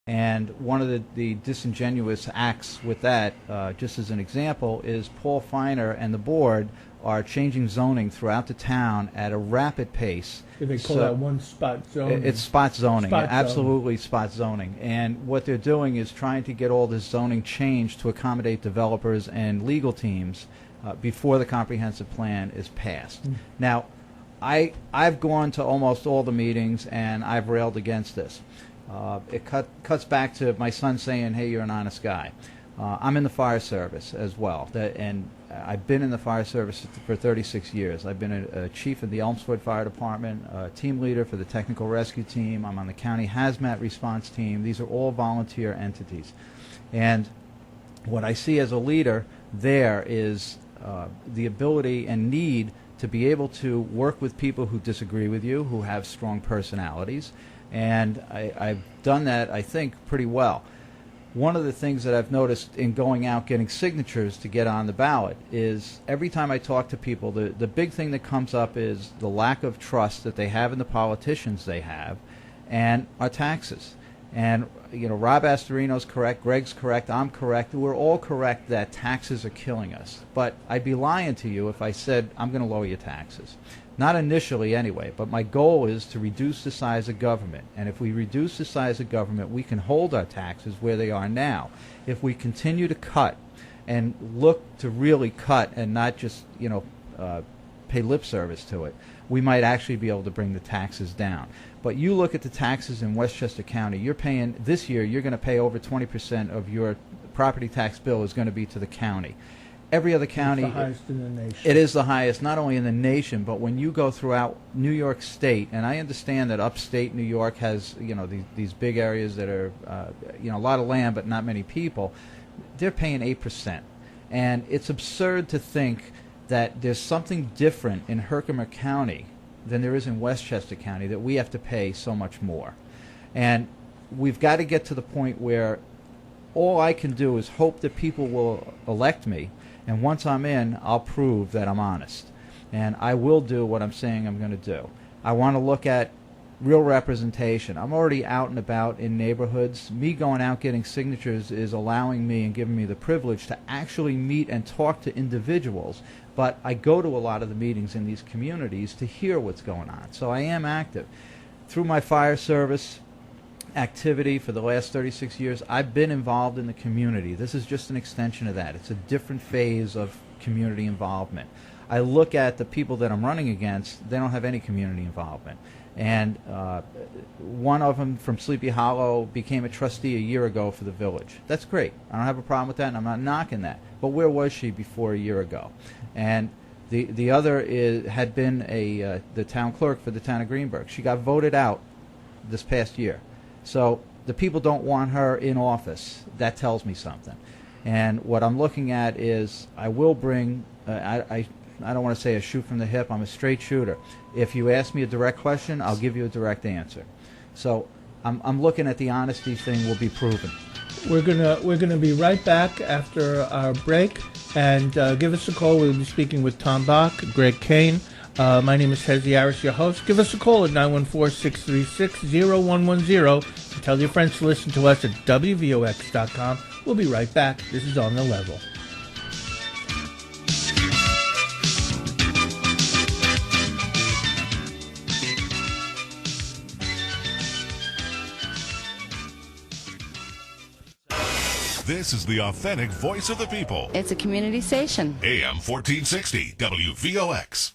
And one of the disingenuous acts with that, just as an example, is Paul Feiner and the board are changing zoning throughout the town at a rapid pace. They call that one spot zoning. It's spot zoning, Spot absolutely spot zoning. And what they're doing is trying to get all this zoning changed to accommodate developers and legal teams before the comprehensive plan is passed. Now, I've gone to almost all the meetings and I've railed against this. It cuts back to my son saying, hey, you're an honest guy. I'm in the fire service as well, and I've been in the fire service for 36 years. I've been a chief of the Elmsford Fire Department, a team leader for the technical rescue team. I'm on the county hazmat response team. These are all volunteer entities. And what I see as a leader there is the ability and need to be able to work with people who disagree with you, who have strong personalities. And I've done that, I think, pretty well. One of the things that I've noticed in going out getting signatures to get on the ballot is every time I talk to people, the big thing that comes up is the lack of trust that they have in the politicians they have and our taxes. And, you know, Rob Astorino's correct, Greg's correct, I'm correct. We're all correct that taxes are killing us. But I'd be lying to you if I said I'm going to lower your taxes. Not initially anyway, but my goal is to reduce the size of government. And if we reduce the size of government, we can hold our taxes where they are now. If we continue to cut and look to really cut and not just, you know, pay lip service to it, we might actually be able to bring the taxes down. But you look at the taxes in Westchester County, you're paying, this year, you're going to pay over 20% of your property tax bill is going to be to the county. Every other county, it's the highest in the nation. It is the highest, not only in the nation, but when you go throughout New York State, and I understand that upstate New York has, you know, these big areas that are, you know, a lot of land but not many people, they're paying 8%. And it's absurd to think that there's something different in Herkimer County than there is in Westchester County, that we have to pay so much more. And we've got to get to the point where all I can do is hope that people will elect me, and once I'm in, I'll prove that I'm honest. And I will do what I'm saying I'm going to do. I want to look at real representation. I'm already out and about in neighborhoods. Me going out getting signatures is allowing me and giving me the privilege to actually meet and talk to individuals. But I go to a lot of the meetings in these communities to hear what's going on. So I am active. Through my fire service activity for the last 36 years, I've been involved in the community. This is just an extension of that. It's a different phase of community involvement. I look at the people that I'm running against, they don't have any community involvement. And one of them from Sleepy Hollow became a trustee a year ago for the village. That's great. I don't have a problem with that, and I'm not knocking that. But where was she before a year ago? And the other had been the town clerk for the town of Greenburgh. She got voted out this past year. So the people don't want her in office. That tells me something. And what I'm looking at is I will bring, I don't want to say a shoot from the hip. I'm a straight shooter. If you ask me a direct question, I'll give you a direct answer. So I'm looking at the honesty thing will be proven. We're gonna be right back after our break, and give us a call. We'll be speaking with Tom Bach, Greg Kane. My name is Hezi Harris, your host. Give us a call at 914-636-0110 and tell your friends to listen to us at WVOX.com. We'll be right back. This is On the Level. This is the authentic voice of the people. It's a community station. AM 1460 WVOX.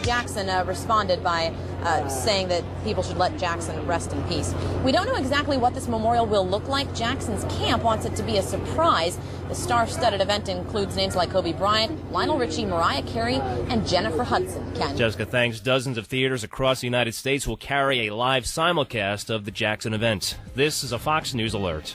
Jackson responded by saying that people should let Jackson rest in peace. We don't know exactly what this memorial will look like. Jackson's camp wants it to be a surprise. The star-studded event includes names like Kobe Bryant, Lionel Richie, Mariah Carey, and Jennifer Hudson. Ken. Jessica, thanks. Dozens of theaters across the United States will carry a live simulcast of the Jackson event. This is a Fox News alert.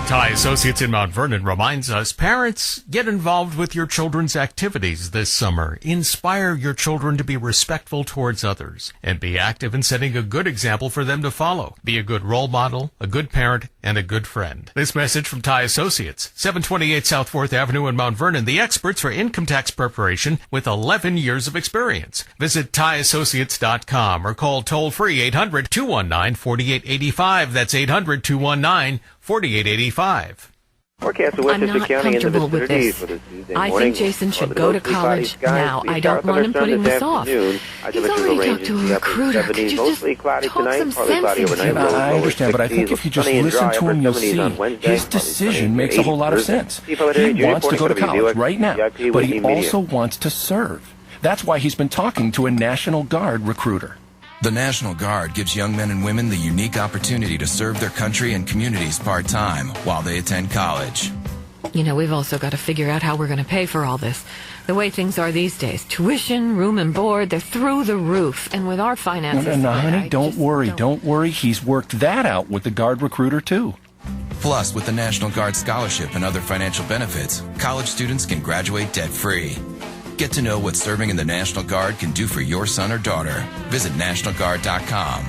Ty Associates in Mount Vernon reminds us, parents, get involved with your children's activities this summer. Inspire your children to be respectful towards others and be active in setting a good example for them to follow. Be a good role model, a good parent, and a good friend. This message from Ty Associates, 728 South 4th Avenue in Mount Vernon, the experts for income tax preparation with 11 years of experience. Visit TyAssociates.com or call toll-free 800-219-4885. That's 800-219-4885. 4885. Forecast of Westchester County in the vicinity for this Tuesday morning. I think Jason should go to college now. I don't want him putting this off. He's already talked to a recruiter. Could you just talk some sense into him? I understand, but I think if you just listen to him, you'll see his decision makes a whole lot of sense. He wants to go to college right now, but he also wants to serve. That's why he's been talking to a National Guard recruiter. The National Guard gives young men and women the unique opportunity to serve their country and communities part-time while they attend college. You know, we've also got to figure out how we're going to pay for all this. The way things are these days, tuition, room and board, they're through the roof. And with our finances... No, honey, don't worry. He's worked that out with the Guard recruiter, too. Plus, with the National Guard Scholarship and other financial benefits, college students can graduate debt-free. Get to know what serving in the National Guard can do for your son or daughter. Visit NationalGuard.com.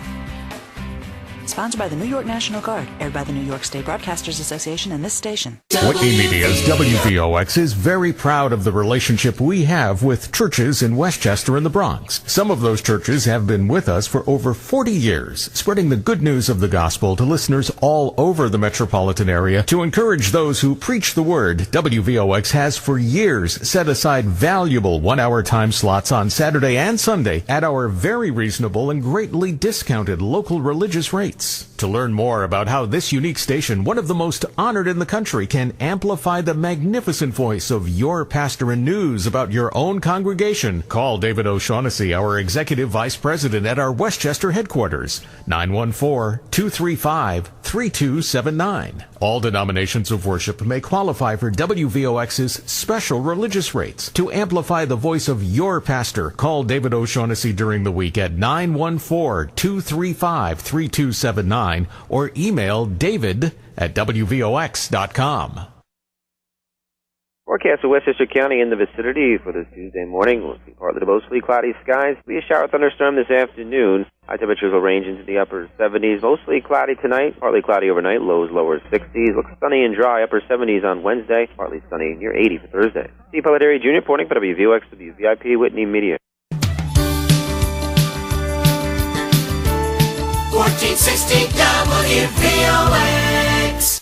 Sponsored by the New York National Guard, aired by the New York State Broadcasters Association and this station. Whitney Media's WVOX is very proud of the relationship we have with churches in Westchester and the Bronx. Some of those churches have been with us for over 40 years, spreading the good news of the gospel to listeners all over the metropolitan area. To encourage those who preach the word, WVOX has for years set aside valuable one-hour time slots on Saturday and Sunday at our very reasonable and greatly discounted local religious rates. To learn more about how this unique station, one of the most honored in the country, can amplify the magnificent voice of your pastor and news about your own congregation, call David O'Shaughnessy, our Executive Vice President at our Westchester headquarters, 914-235-3279. All denominations of worship may qualify for WVOX's special religious rates. To amplify the voice of your pastor, call David O'Shaughnessy during the week at 914-235-3279 or email david@wvox.com. Forecast of Westchester County in the vicinity for this Tuesday morning. We'll see partly to mostly cloudy skies. Be a shower thunderstorm this afternoon. High temperatures will range into the upper 70s. Mostly cloudy tonight, partly cloudy overnight. Lows lower 60s. Looks sunny and dry. Upper 70s on Wednesday. Partly sunny near 80 for Thursday. Steve Pelletary Jr. reporting for WVOX WVIP Whitney Media. 1460 WVOX.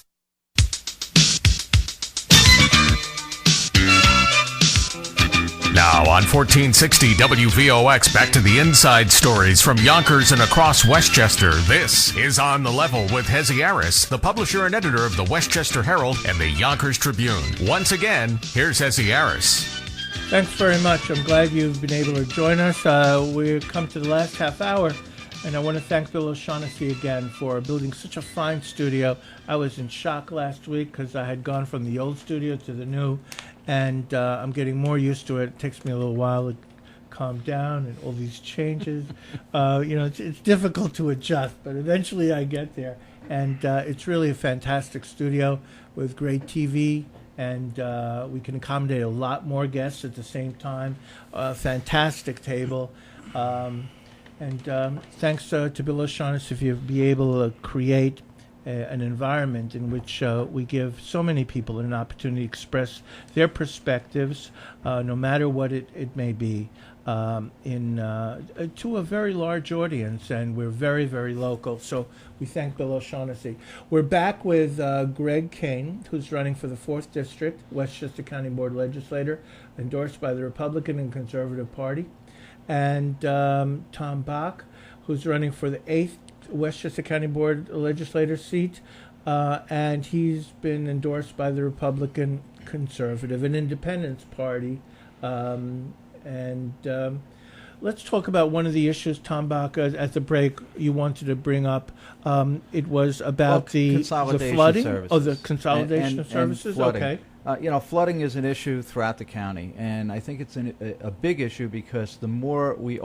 Now on 1460 WVOX, back to the inside stories from Yonkers and across Westchester. This is On the Level with Hezi Aris, the publisher and editor of the Westchester Herald and the Yonkers Tribune. Once again, here's Hezi Aris. Thanks very much. I'm glad you've been able to join us. We've come to the last half hour. And I want to thank Bill O'Shaughnessy again for building such a fine studio. I was in shock last week because I had gone from the old studio to the new, and I'm getting more used to it. It takes me a little while to calm down and all these changes. It's difficult to adjust, but eventually I get there. And it's really a fantastic studio with great TV, and we can accommodate a lot more guests at the same time. Fantastic table. And thanks to Bill O'Shaughnessy if you'll be able to create an environment in which we give so many people an opportunity to express their perspectives, no matter what it may be, to a very large audience. And we're very, very local. So we thank Bill O'Shaughnessy. We're back with Greg Kane, who's running for the 4th District, Westchester County Board Legislator, endorsed by the Republican and Conservative Party. And Tom Bach, who's running for the 8th Westchester County Board Legislator seat, and he's been endorsed by the Republican Conservative and Independence Party. let's talk about one of the issues, Tom Bach, at the break you wanted to bring up. It was about the flooding? Services. Oh, the consolidation of services? Flooding. Okay. Flooding is an issue throughout the county, and I think it's a big issue because the more we